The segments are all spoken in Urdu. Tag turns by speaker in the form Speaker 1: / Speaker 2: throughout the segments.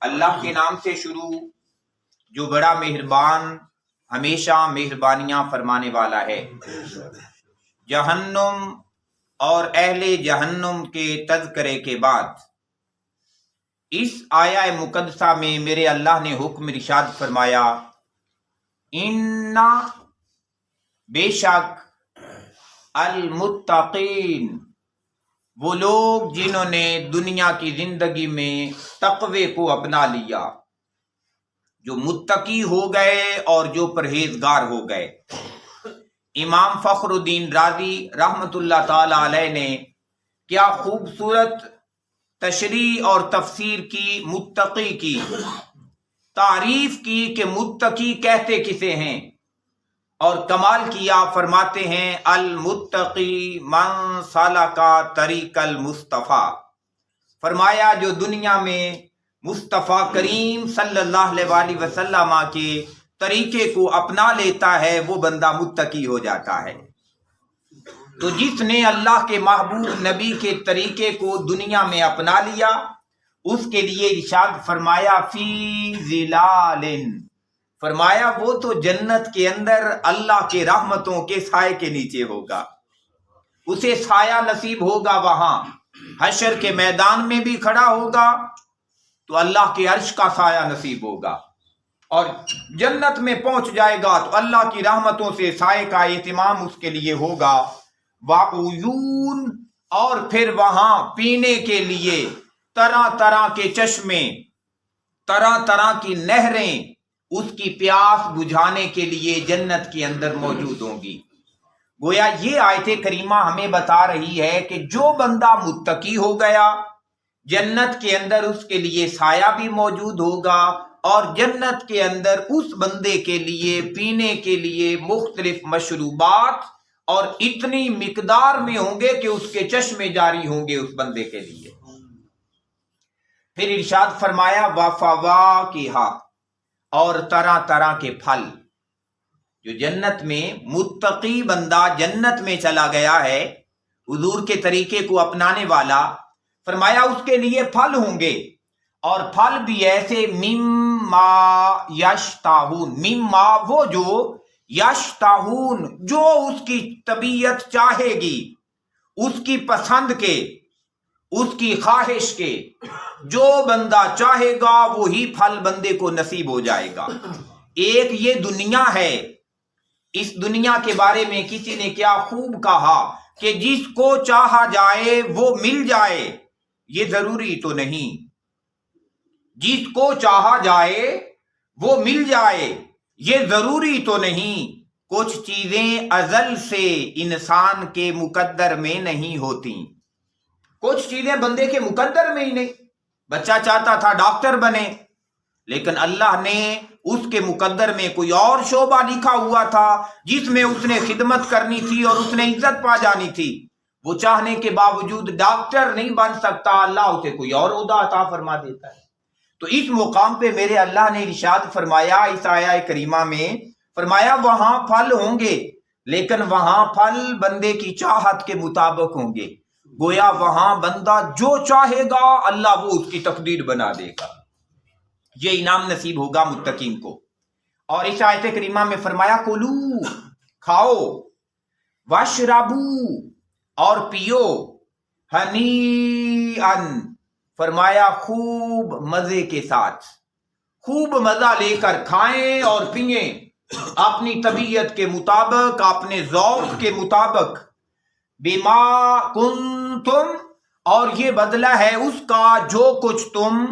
Speaker 1: اللہ کے نام سے شروع جو بڑا مہربان ہمیشہ مہربانیاں فرمانے والا ہے۔ جہنم اور اہل جہنم کے تذکرے کے بعد اس آیہ مقدسہ میں میرے اللہ نے حکم ارشاد فرمایا، اِنَّا بے شک المتقین وہ لوگ جنہوں نے دنیا کی زندگی میں تقوی کو اپنا لیا، جو متقی ہو گئے اور جو پرہیزگار ہو گئے۔ امام فخر الدین رازی رحمت اللہ تعالی علیہ نے کیا خوبصورت تشریح اور تفسیر کی، متقی کی تعریف کی کہ متقی کہتے کسے ہیں، اور کمال کیا، فرماتے ہیں المتقی من سلک طریق المصطفیٰ، فرمایا جو دنیا میں مصطفیٰ کریم صلی اللہ علیہ وآلہ وسلم کے طریقے کو اپنا لیتا ہے وہ بندہ متقی ہو جاتا ہے۔ تو جس نے اللہ کے محبوب نبی کے طریقے کو دنیا میں اپنا لیا اس کے لیے ارشاد فرمایا فی ظلال، فرمایا وہ تو جنت کے اندر اللہ کے رحمتوں کے سائے کے نیچے ہوگا، اسے سایہ نصیب ہوگا، وہاں حشر کے میدان میں بھی کھڑا ہوگا تو اللہ کے عرش کا سایہ نصیب ہوگا، اور جنت میں پہنچ جائے گا تو اللہ کی رحمتوں سے سائے کا اہتمام اس کے لیے ہوگا۔ وَعُيُونَ اور پھر وہاں پینے کے لیے طرح طرح کے چشمے، طرح طرح کی نہریں اس کی پیاس بجھانے کے لیے جنت کے اندر موجود ہوں گی۔ گویا یہ آیت کریمہ ہمیں بتا رہی ہے کہ جو بندہ متقی ہو گیا جنت کے اندر اس کے لیے سایہ بھی موجود ہوگا، اور جنت کے اندر اس بندے کے لیے پینے کے لیے مختلف مشروبات اور اتنی مقدار میں ہوں گے کہ اس کے چشمے جاری ہوں گے اس بندے کے لیے۔ پھر ارشاد فرمایا وَفَوَاكِهَ اور طرح طرح کے پھل، جو جنت میں متقی بندہ جنت میں چلا گیا ہے حضور کے طریقے کو اپنانے والا، فرمایا اس کے لیے پھل ہوں گے، اور پھل بھی ایسے مما یشتہون، مما وہ جو یشتہون جو اس کی طبیعت چاہے گی، اس کی پسند کے، اس کی خواہش کے، جو بندہ چاہے گا وہی پھل بندے کو نصیب ہو جائے گا۔ ایک یہ دنیا ہے، اس دنیا کے بارے میں کسی نے کیا خوب کہا کہ جس کو چاہا جائے وہ مل جائے، یہ ضروری تو نہیں۔ جس کو چاہا جائے وہ مل جائے یہ ضروری تو نہیں۔ کچھ چیزیں ازل سے انسان کے مقدر میں نہیں ہوتی، کچھ چیزیں بندے کے مقدر میں ہی نہیں۔ بچہ چاہتا تھا ڈاکٹر بنے، لیکن اللہ نے اس کے مقدر میں کوئی اور شعبہ لکھا ہوا تھا جس میں اس نے خدمت کرنی تھی اور اس نے عزت پا جانی تھی۔ وہ چاہنے کے باوجود ڈاکٹر نہیں بن سکتا، اللہ اسے کوئی اور عہدہ عطا فرما دیتا ہے۔ تو اس مقام پہ میرے اللہ نے ارشاد فرمایا اس آیہ کریمہ میں، فرمایا وہاں پھل ہوں گے، لیکن وہاں پھل بندے کی چاہت کے مطابق ہوں گے۔ گویا وہاں بندہ جو چاہے گا اللہ وہ اس کی تقدیر بنا دے گا، یہ انعام نصیب ہوگا متقین کو۔ اور اس آیت کریمہ میں فرمایا کلو کھاؤ، واشربو اور پیو، ہنیئن فرمایا خوب مزے کے ساتھ، خوب مزہ لے کر کھائیں اور پئیں اپنی طبیعت کے مطابق، اپنے ذوق کے مطابق، بما کنتم اور یہ بدلہ ہے اس کا جو کچھ تم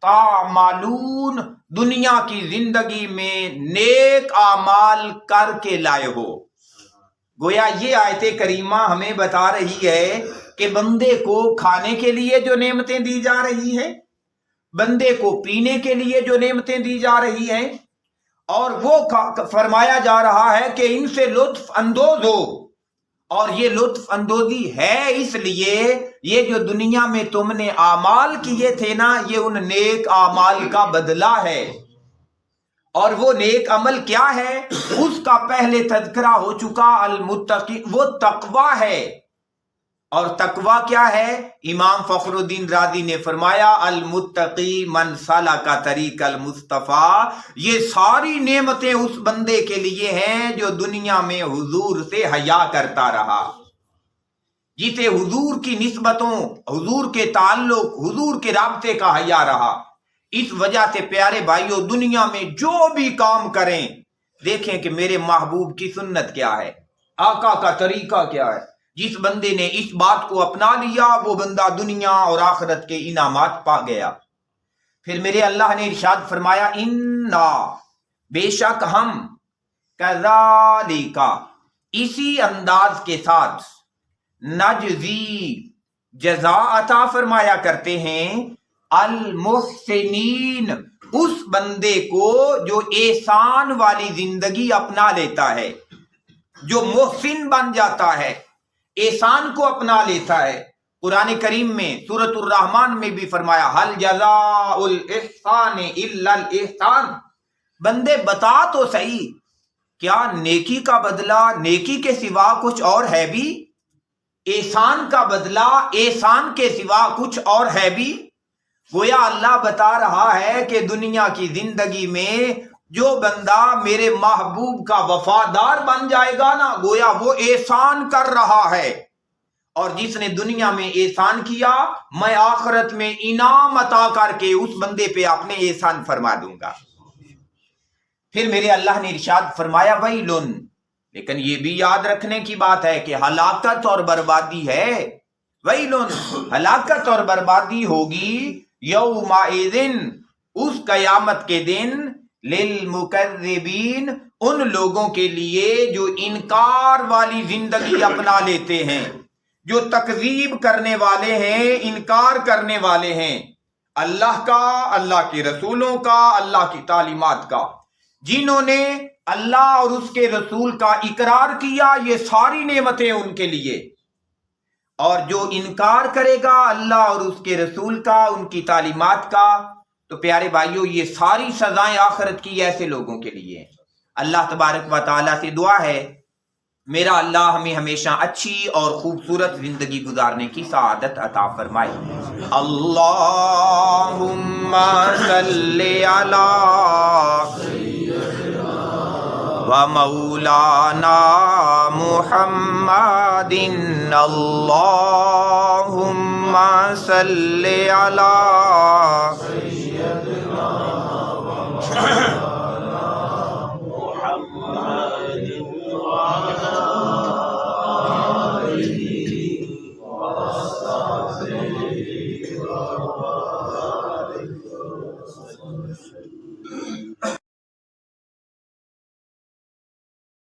Speaker 1: تعملون دنیا کی زندگی میں نیک اعمال کر کے لائے ہو۔ گویا یہ آیت کریمہ ہمیں بتا رہی ہے کہ بندے کو کھانے کے لیے جو نعمتیں دی جا رہی ہیں، بندے کو پینے کے لیے جو نعمتیں دی جا رہی ہیں، اور وہ فرمایا جا رہا ہے کہ ان سے لطف اندوز ہو، اور یہ لطف اندوزی ہے اس لیے یہ جو دنیا میں تم نے اعمال کیے تھے نا، یہ ان نیک اعمال کا بدلہ ہے۔ اور وہ نیک عمل کیا ہے اس کا پہلے تذکرہ ہو چکا، المتقی وہ تقوی ہے، اور تقوی کیا ہے؟ امام فخر الدین رازی نے فرمایا المتقی من سلک طریق المصطفیٰ، یہ ساری نعمتیں اس بندے کے لیے ہیں جو دنیا میں حضور سے حیا کرتا رہا، جسے حضور کی نسبتوں، حضور کے تعلق، حضور کے رابطے کا حیا رہا۔ اس وجہ سے پیارے بھائیوں، دنیا میں جو بھی کام کریں دیکھیں کہ میرے محبوب کی سنت کیا ہے، آقا کا طریقہ کیا ہے۔ جس بندے نے اس بات کو اپنا لیا وہ بندہ دنیا اور آخرت کے انعامات پا گیا۔ پھر میرے اللہ نے ارشاد فرمایا انا، بے شک ہم، کذالک، اسی انداز کے ساتھ، نجزی، جزا عطا فرمایا کرتے ہیں، المحسنین، اس بندے کو جو احسان والی زندگی اپنا لیتا ہے، جو محسن بن جاتا ہے، احسان کو اپنا لیتا ہے۔ قرآن کریم میں سورۃ الرحمن میں بھی فرمایا حل جزاء الاحسان الا الاحسان، بندے بتا تو صحیح، کیا نیکی کا بدلہ نیکی کے سوا کچھ اور ہے بھی؟ احسان کا بدلہ احسان کے سوا کچھ اور ہے بھی؟ گویا اللہ بتا رہا ہے کہ دنیا کی زندگی میں جو بندہ میرے محبوب کا وفادار بن جائے گا نا، گویا وہ احسان کر رہا ہے، اور جس نے دنیا میں احسان کیا میں آخرت میں انعام عطا کر کے اس بندے پہ اپنے احسان فرما دوں گا۔ پھر میرے اللہ نے ارشاد فرمایا ویلن، لیکن یہ بھی یاد رکھنے کی بات ہے کہ ہلاکت اور بربادی ہے، ویلن، ہلاکت اور بربادی ہوگی، یومئذ، اس قیامت کے دن، للمکذبین، ان لوگوں کے لیے جو انکار والی زندگی اپنا لیتے ہیں، جو تکذیب کرنے والے ہیں، انکار کرنے والے ہیں اللہ کا، اللہ کے رسولوں کا، اللہ کی تعلیمات کا، جنہوں نے اللہ اور اس کے رسول کا اقرار کیا، یہ ساری نعمتیں ان کے لیے، اور جو انکار کرے گا اللہ اور اس کے رسول کا، ان کی تعلیمات کا، تو پیارے بھائیوں یہ ساری سزائیں آخرت کی ایسے لوگوں کے لیے۔ اللہ تبارک و تعالیٰ سے دعا ہے میرا اللہ ہمیں ہمیشہ اچھی اور خوبصورت زندگی گزارنے کی سعادت عطا فرمائے۔ اللہم صلی علی و مولانا محمد، اللہم صلی علی